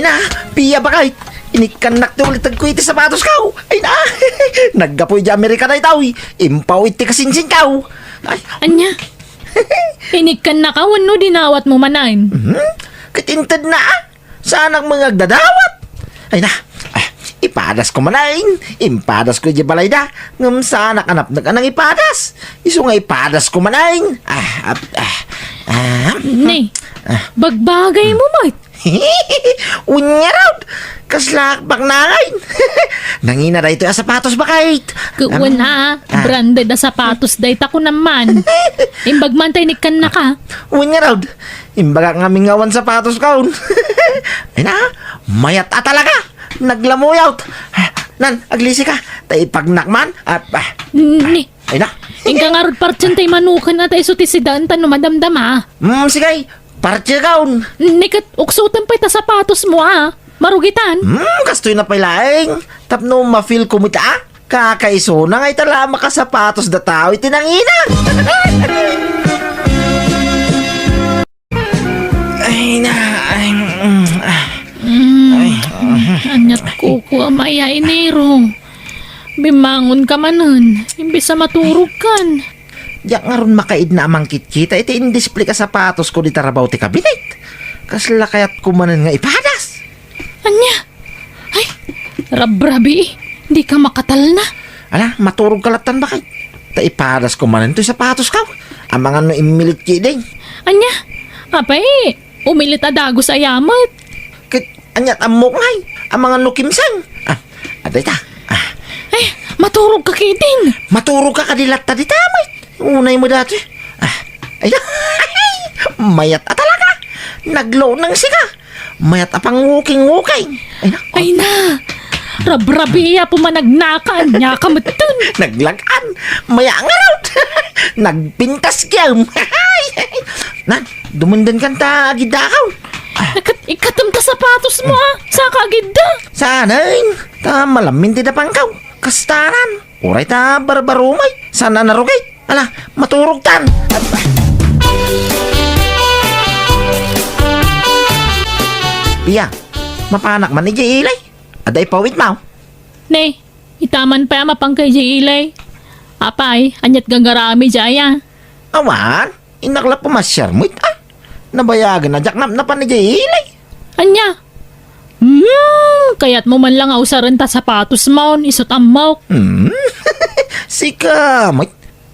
na, piya ba kahit? Inikanak ti ulit tagkuiti sapatos kaw. Ay na, naggapoy di Amerika na itaw. Impaw iti kasinsin kaw. Ay, Anya? Inikan na ka, wano dinawat mo manain. Katintad na. Saan ang mga dadawat? Ay na, ipadas ko manain. Impadas ko di balay da. Ngam saan nakanap na ka ng ipadas. Iso nga ipadas ko manain. Ne, bagbagay mo, mate. Unya raw. Kaslakbak na ngayon. Nangina na ito yung sapatos ba kahit? Kuwan na, branded na sapatos, dahit ako naman. Imbag man tayo nikan na ka. Unya raw. Imbaga nga mingawan sapatos kaun. Ay na, mayat talaga. Naglamoy out. Nan, aglisi ka. Tay pagnakman. Ni, Ay na. ingka nga rod partyan tayo manukan na tayo suti si Daan no madamdam ah. Sige. Partya kaun. Nikat, uksutan pa ita sapatos mo ah. Marugitan. Kastoy na pailaing. Tapno ma-feel kumita. Kakaiso na nga itala makasapatos da tao itinangina. Ay na. Anyat ko maya inero. Bimangon ka manan. Imbis sa maturog kan. Diyak nga ron makaid na amang kitkita. Iti indisplay ka sapatos ko di tarabaw ti kabinet. Kasla kayat kumanan nga ipadas. Anya? Ay, rabrabi. Hindi ka makatal na. Ala, maturog kalatan ba kay? Taipadas ko manan to'y sapatos ka. Ang mga no imilit kiding. Anya? Apay, umilit adagos ayamat. Kit, anyat amok ngay. Ang mga no kimsang. Aday ta. Ay, maturog ka kiting. Maturog ka kadilat ta di tamay. Unay mo dati. Ay, mayat talaga. Naglow ng siga. Mayat apang wuking-wuking. Ay na. Rabrabi iya pumanagnakan niya kamatun. Naglagan. Maya nga raw. Nagpintas kiyam. Nan, dumundan kan ta agidakaw. Ikatamta sapatos mo ah. Sa kagida. Sanay. Ta malamin ti dapangkaw. Kastaran. Uray ta barbarumay. Sana narugay. Ala, maturog tan. Piya, mapanak man ni Ilay. Aday pawit mau. Ne, itaman pa mapang kay Ilay. Apay, anyat gagarami jaya. Awan, inakla pumasyar mo ita. Nabayagan na jaknap na pa ni Ilay. Anya? Kaya't mo man lang ausaran ta sapatos mo, isot amaw. Sika,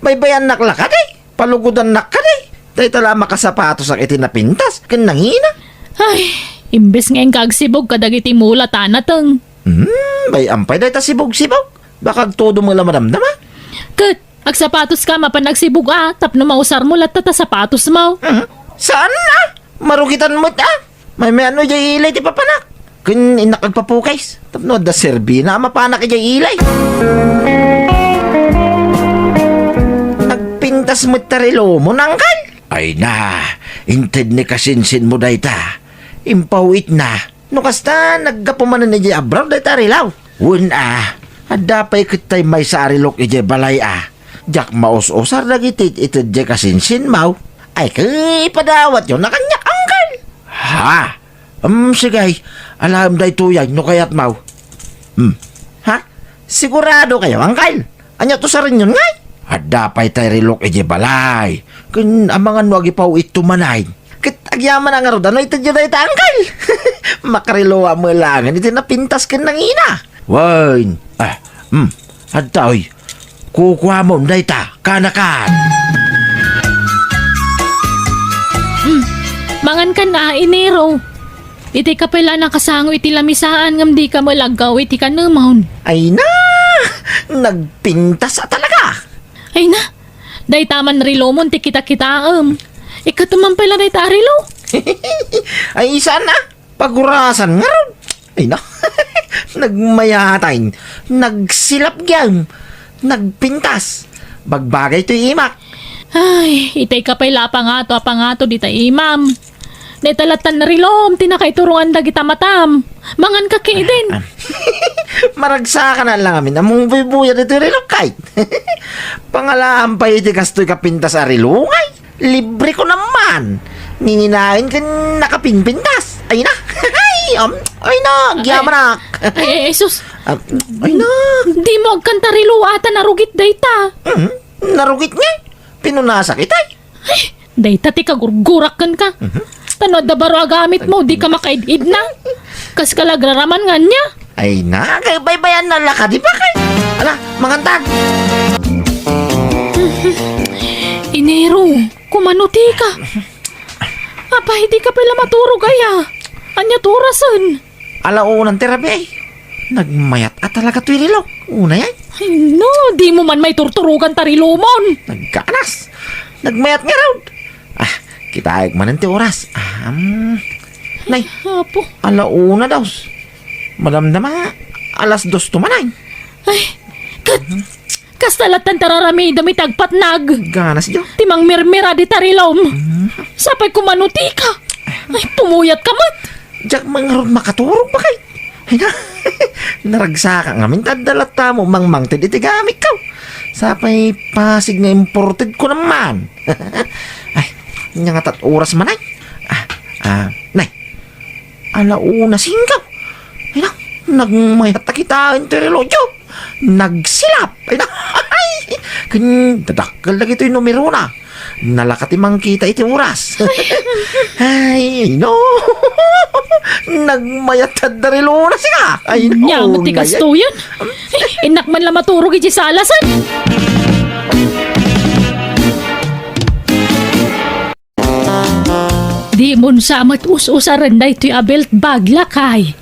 baybayan nakla ka day. Palugudan nak ka day. Day tala makasapatos ang itinapintas. Kanangina. Ay, imbes nga yung kagsibog kadagiti mula tanatang. Bay ampay day ta sibog-sibog. Bakag todo mo lang madamdama. Kat, ag sapatos ka mapanagsibog ah, tapno mausar mo lahat ta sapatos mo. Saan na? Marugitan mo ta. May ano jay ilay ti papanak. Kun inakagpapukays. Tapno da serbi na mapanak jay ilay. Nagpintas mo tarilo mo nangkal. Ay na, inted ni kasinsin mo day ta. Impawit na. No kasta naggapumanan ni jay abraw day tarilaw. Wun adapay kitay may sarilok ije balay Jak maos-osar nagitit ito jay kasinsin mau. Ay kay padawat yun nakanyak angkal. Ha? Sige. Alam day tuyay no kayat mau. Ha? Sigurado kayo angkal. Anya to sa rin yun ngay. Adapay tay rilok ije balay. Kun amangan wagi pau ito manay. Kit agyaman ang arudan ito dyan day ta angkal. Makarilowa mo langan ito napintas ka ng ina. Wain. Adtaoy. Kukuha mo day ta kanakan. Mangan ka na, inero. Iti ka pala nakasango iti lamisaan ngam di ka malagaw iti ka naman. Ay na! Nagpintas talaga! Ay na, day taman rilo mo ti kita-kitaam. Ikatuman pala day ta rilo. Ay isa na! Pagurasan nga ron! Ay na! Nagmayatayin! Nagsilap gyam! Nagpintas! Bagbagay to'y imak! Ay, itay ka pala apangato di ta imam. Netalatan na rilom, tinakaiturungan dagita matam. Mangan ka din. Maragsa ka na lang amin. Among buya dito rilokay. Pangalahan pa iti kastoy kapintas a rilungay. Libre ko naman. Ninginain ka nakapinpintas. Ay na. Ay na, agyaman ak. Ay, sus. Ay na. Di mo agkanta rilo ata narugit dayta. Narugit nga. Pinunasak itay. Dayta ti kagurgurak kan ka. Tano da baro agamit mo, di ka makaidid na. Kas kalagraraman nga niya. Ay na, kay baybayan na laka, di ba kay? Ala, mangantag. Enero, kumanuti ka. Apa, hindi ka pala maturog aya. Anya turasan. Alaunang terapi ay. Nagmayat at talaga ito'y rilo. Una yan. Ay no, di mo man may turturugan tarilumon. Nagkaanas. Nagmayat nga raw. Kita man ang oras. Nay, Apo, alauna daw. Malamdama, alas 2 tumanay. ay, kastalatan tararami damit agpatnag. Ganas diyo. Timang mirmira di tarilom. Sapay kumanuti ka. Ay, pumuyat ka mat. Diyak mangarod makaturog ba kay? Ay na, naragsa ka nga mintadalat mo mangmangtid itigamit ka. Sapay pasig nga imported ko naman. Ay, nga nga oras man ay. Nay, alauna singkaw. Ay na, nagmayat na kita ang relodyo. Nagsilap. Ay na, ay, dadakal na ito yung numero na. Nalakatimang kita iti oras. Ay, no. Nagmayat na relo na siya. Ay, no. Nyamot ti kasto yun. Ay, inak man lang maturog iti sa alasan. Di mon samat us-usaran da ito'y abelt bag lakay.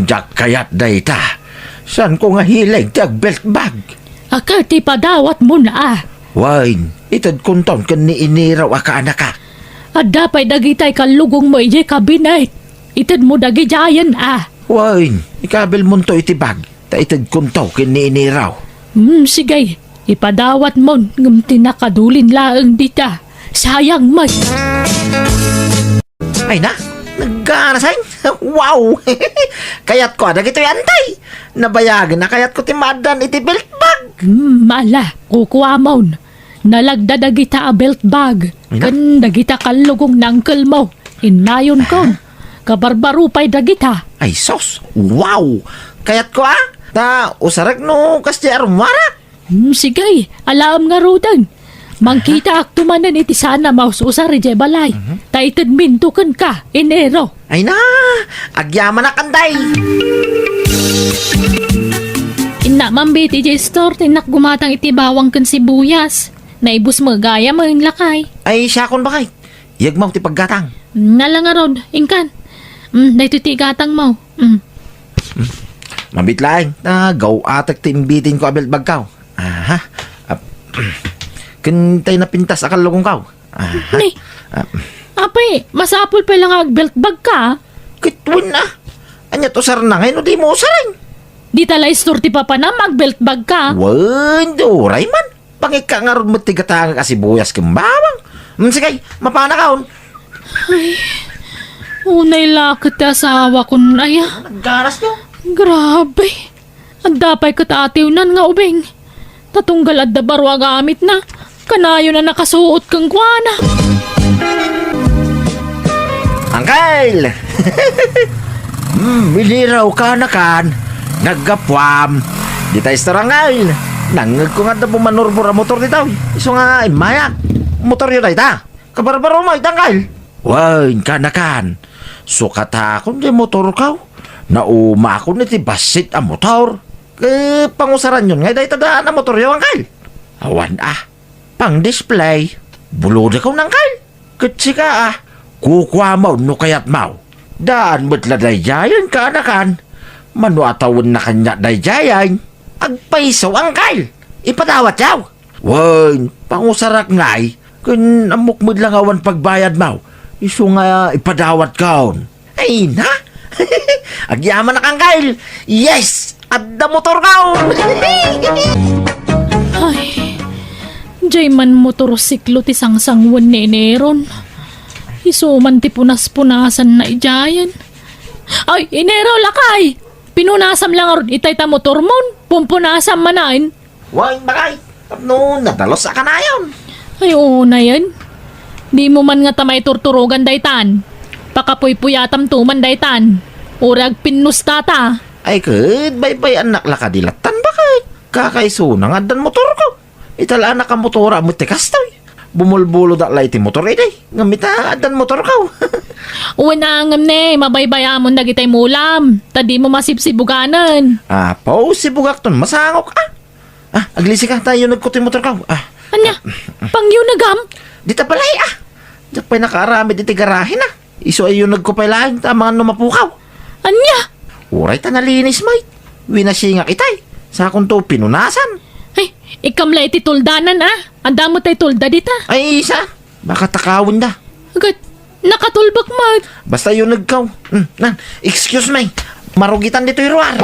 Diyak kayat dayta. San ko nga hilig tiag belt bag? Akar ti padawat mo na Wine, itad kunton kan ni iniraw aka anaka. At dapay dagitay kalugong mo ije kabinet. Itad mo dagi jayan Wine, ikabil mo to iti bag. Ta itad kuntaw kan ni iniraw. Sige, ipadawat mo ng tinakadulin laang dita. Sayang may. Ay na, nagganasay. Wow! Kayat ko ada gito yantay. Nabayagan na kayat ko timadan iti belt bag. Mala, kukuha mo. Nalagda dagita a belt bag. Kan dagita kalugong nangkel mo. Inayon ko. Kabarbarupay dagita. Ay sos, wow! Kayat ko ta usarag no kasi arumara. Sige, alam nga rudan. Mangkita aktumanan iti sana maususari je balay. Taitad mintukan ka, Enero. Ay na, agyaman na kanday. Ina mambit iti store, tinak gumatang iti bawang kan sibuyas. Naibus mo gaya mo yung lakay. Ay siya kon bakay. Iyag mo ti paggatang. Nala nga ron, ingkan. Dahito ti gatang mo. Mabit lang, gaw atak timbitin ko abel bagkaw. Kintay na pintas akal lugong kaw. Nay, apay, masapol pa lang agbelt bag ka. Kitwin na. Anya to sar na ngayon, di mo saring. Di tala store ti papa na magbelt bag ka. Wendo, Rayman. Pangika nga ron mo tigatanga kasi buyas kembawang. Sige, mapana kaon. Unay lakit ti asawa ko na ya. Naggaras nyo. Grabe. Ang dapay katatiw nan nga ubing. Tatunggal at dabaro agamit na. Kanayo na nakasuot kang guwana. Angkel! Miliraw ka na kan. Naggapwam. Di tayo starangay. Nangag ko nga na bumanorbura motor di tao. Iso nga ay mayak. Motor yun ay ta. Kabarbaro mo itangkal. Wain ka na kan. Sukat akong di motor ka. Nauma ako niti basit ang motor. Pangusaran yun nga dahi tadaan ang motor yun angkal. Awan pang display. Bulod ako ng kal. Katsi ka Kukwa mo no kayat mo. Daan mo't la dayayan ka anakan. Mano atawon na kanya dayayan. Agpaiso ang kal. Ipatawat yaw. Wan, pangusarak ngay. Kun amok mo lang awan pagbayad mo. Iso nga ipadawat kaon. Ay na. Agyaman na kang kal. Yes! Adda motor kaon. Ay, jay man motorsiklo ti sangsangwan ni Neron. Isuman ti punas-punasan na ijayan. Ay, Enero lakay! Pinunasam lang aron itay ta motor mon. Pumpunasam manain. Wan, bagay. No, nadalos sa kanayon. Ay, oo na yan. Di mo man nga tamay turturugan daytan. Pakapuy-puyatam tuman daytan. Urag pinustata. Ay kud, bay anak laka dilatan ba kay? Kakaiso na nga dan motor ko. Itala na ka motora mo tikas tayo. Bumulbulo da lay ti motor day. Ngamita adan motor ko. Unangam ne, mabaybaya mo dagitay mulam. Tadi mo masipsibuganan. Pao si bugak ton masangok aglisi ka tayo nagkuti motor ko. Anya, pangyo nagam. Dita balay Diyak pa'y nakaarami di tigarahin Iso ay yung nagkupay tamangan numapukaw. Anya, Uray ta nalinis may. Winasingak itay. Sa akong to pinunasan. ay, ikamlay ti tuldanan Anda mo tay tulda dita. Ay isa. Baka takawin da. Agad, nakatulbak mag. Basta yung nagkaw. Excuse me. Marugitan dito yung ruwar.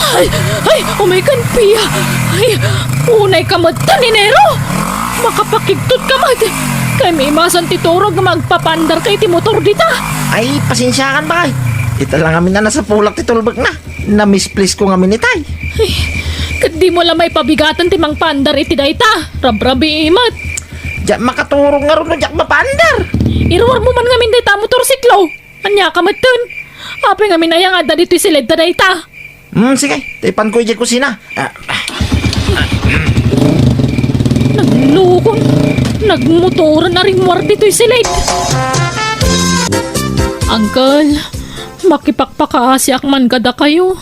Ay, oh my God, Pia. Ay, unay ka matan, Nero. Makapakigtot ka mag. Kay may masan ti Turog magpapandar kay ti motor dita. Ay, pasensyakan ba kay? Ita lang amin na nasa pulak ti tulbag na. Na-misplace ko ngamin itay. Ay, kadi mo lang may pabigatan ti mang pandar iti dayta. Rabrabi imat. Diyak makaturong nga rin no diyak mapandar. Iruwar mo man ngamin dayta motorsiklo. Anya ka matan. Ape ngamin ayang ada dito silid ta dayta. Sige. Taipan ko yung kusina. Naglukon. Nagmotoran na rin war dito'y silid. Uncle, makipakpakaasyak man kada kayo.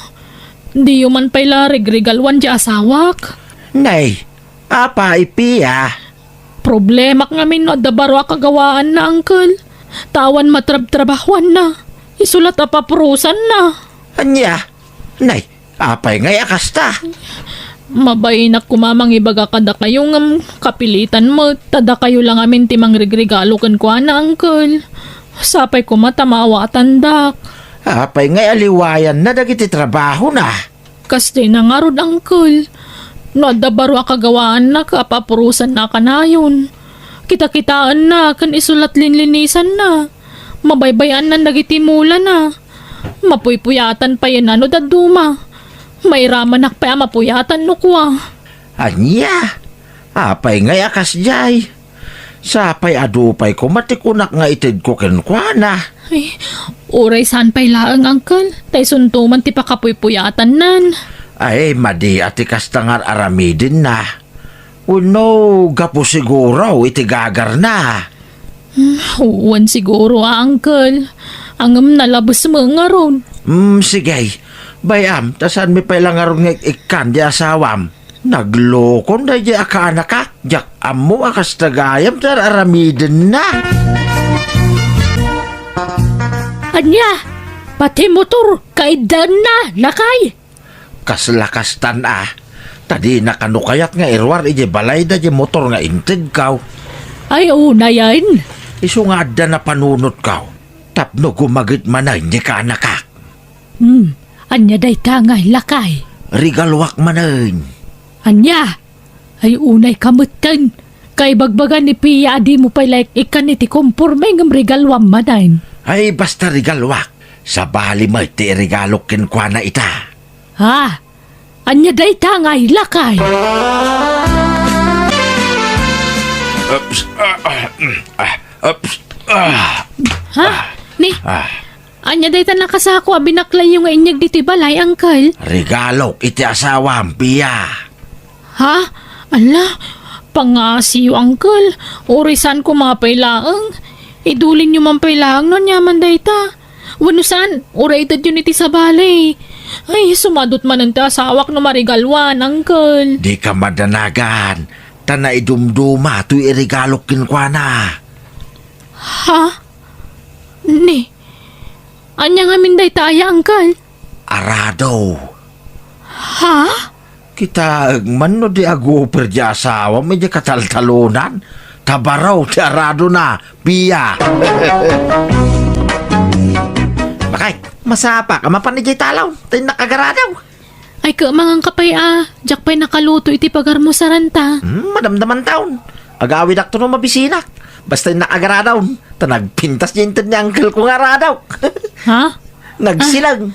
Di yung man pala regregalwan di asawak. Nay, apa ipiya? Problema ngamin no adabaro kagawaan na, uncle. Tawan matrab-trabahuan na. Isulat apaprusan na. Anya? Nay, apay ngay akasta. Mabaynak kumamang ibaga kada kayo ngam kapilitan mo. Tada kayo lang amin timang regregalo kan kwa na, uncle. Sapay ko matamawa tandak. Apay ngay aliwayan na dagiti trabaho na. Kasi na nga ron, uncle. No, adabaro kagawaan na kapapurusan na kanayon. Kita-kitaan na kan isulat linlinisan na. Mabaybayan na nagitimula na. Mapuypuyatan pa yan ano daduma. May ramanak pa mapuyatan no kwa. Anya? Apay ngay akas jay. Sapay adupay ko matikunak nga itid ko kenkwana. Ay, uray saan pa'y laang, uncle. Tay suntuman ti pakapuypuyatan nan. Ay, madi ati kastangar aramidin na. Uno, gapo siguro itigagar na. Huwan siguro, uncle. Angam nalabas mo nga ron. Sige. Bayam, tasan mi pala nga ron ikan di asawam. Naglokon da di akana ka. Jak amo akas tagayam tar aramidin na. Anya, pati motor, kaidan na, lakay. Kaslakastan Tadi nakanukayat nga irwar ije balay da di motor nga inted kaw. Ay, una yan. Isu nga da na panunot kaw. Tapno gumagit manay ni ka anak. Anya day tangay, lakay. Rigalwak manay. Anya, ay unay kamutan. Kay bagbagan ni Pia, adi mo pala ikan iti kumpurme ng regalwam manayin. Ay basta rigalwak. Sa bali mo iti regalo kenkwa na ita. Ha? Anya day tangay, lakay. Ha? Ni? Anya day ta nakasako, binaklay yung inyag dito balay, uncle. Regalo iti asawam, Pia. Ha? Ala, pangasiyo, uncle. Orisan ko mapailaang. Idulin nyo man pailaang nun yaman day ta. Wanusan, uraitad yun iti sa balay. Ay, sumadot man ang asawak no marigalwan, uncle. Di ka madanagan. Tana idumduma tu irigalo kinkwa na. Ha? Ni? Anya nga minday taya, uncle? Arado. Ha? Kita man no di aguper di asawa medyo kataltalunan. Tabaraw ti arado na, Pia. Bakay, masapa ka mapanijay talaw. Tayo nakagaradaw. Ay ka mangang kapay jak pa'y nakaluto iti pagarmusaran ta. Madamdaman taon. Agawid akto no mabisinak. Basta yung nakagaradaw. Tanagpintas niya yung ni uncle ko nga radaw. Ha? Nagsilang.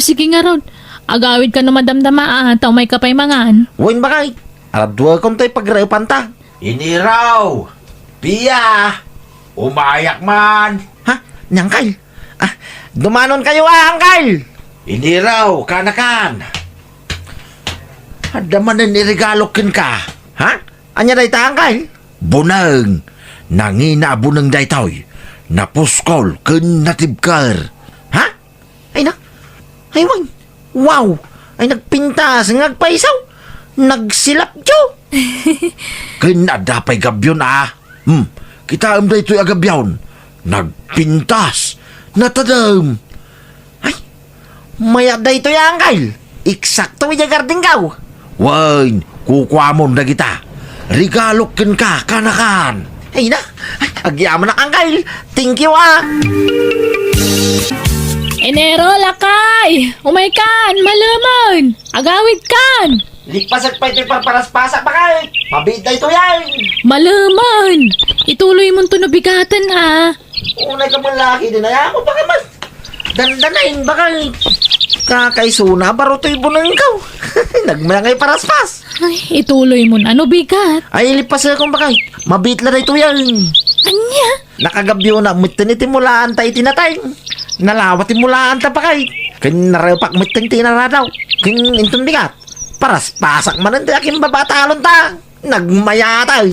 Sige nga ron. Agawid ka no madamdama taw may kapay mangan. Huwin bakay. Aradwa kong tayo pagrayupan ta. Iniraw. Pia. Umayak man. Ha? ni Angkal. Dumanon kayo Angkal. Hindi raw, kanakan. Adamanan irigalo kin ka. Ha? Anya day ta Angkal? Bunang. Nangina bunang day toy. Napuskol kin natibkar. Ha? Ay na. Ay wan. Wow. Ay nagpintas, ngagpaisaw. Nagsilap jo. Kinadapay gabyon kita am day to'y agabyon. Nagpintas. Natadam. Ay. Maya day to'y Angkal. Eksakto iya garding gaw. Wain, kukwamon na kita. Regalok ka, kanakan. Ay na, agyaman na Angkal. Thank you Enero, lakay! Umay kan, malamon! Agawid kan! Likpasag pa ito'y parparas-pasak pa kay. Mabiday to yan. Malamon! Ituloy mo to nabigatan Unay ka mong laki din ay ako baka mas. Dandanain baka kakaisuna baro to'y bunang ikaw. Nagmayangay paraspas. Ay, ituloy mo na, ano bigat? Ay lipas akong baka. Mabitla na ito yan. Anya? Nakagabyo na mitinimulaan tayo tinatay. Nalawatin mulaan ta pa kay. Kinarapak miting tinaradaw. Kin intong bigat. Paras pasak man ang aking babatalon ta. Nagmayatay.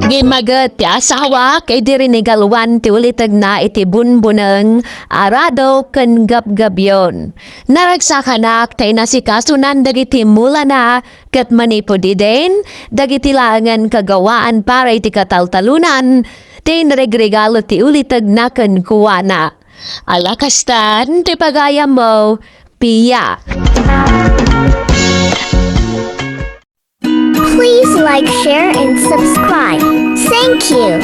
Gimagat ti asawa kay diri ni galwan ti ulitag na iti bunbuneng arado ken gabgabyon. Naragsakanak tay nasikasunan dagiti mula na ket manipodi din dagiti langan kagawaan para iti kataltalunan ti naregregalo ti ulitag na ken kuwana. Alakastan ti pagaya mo, Pia. Please like, share, and subscribe. Thank you.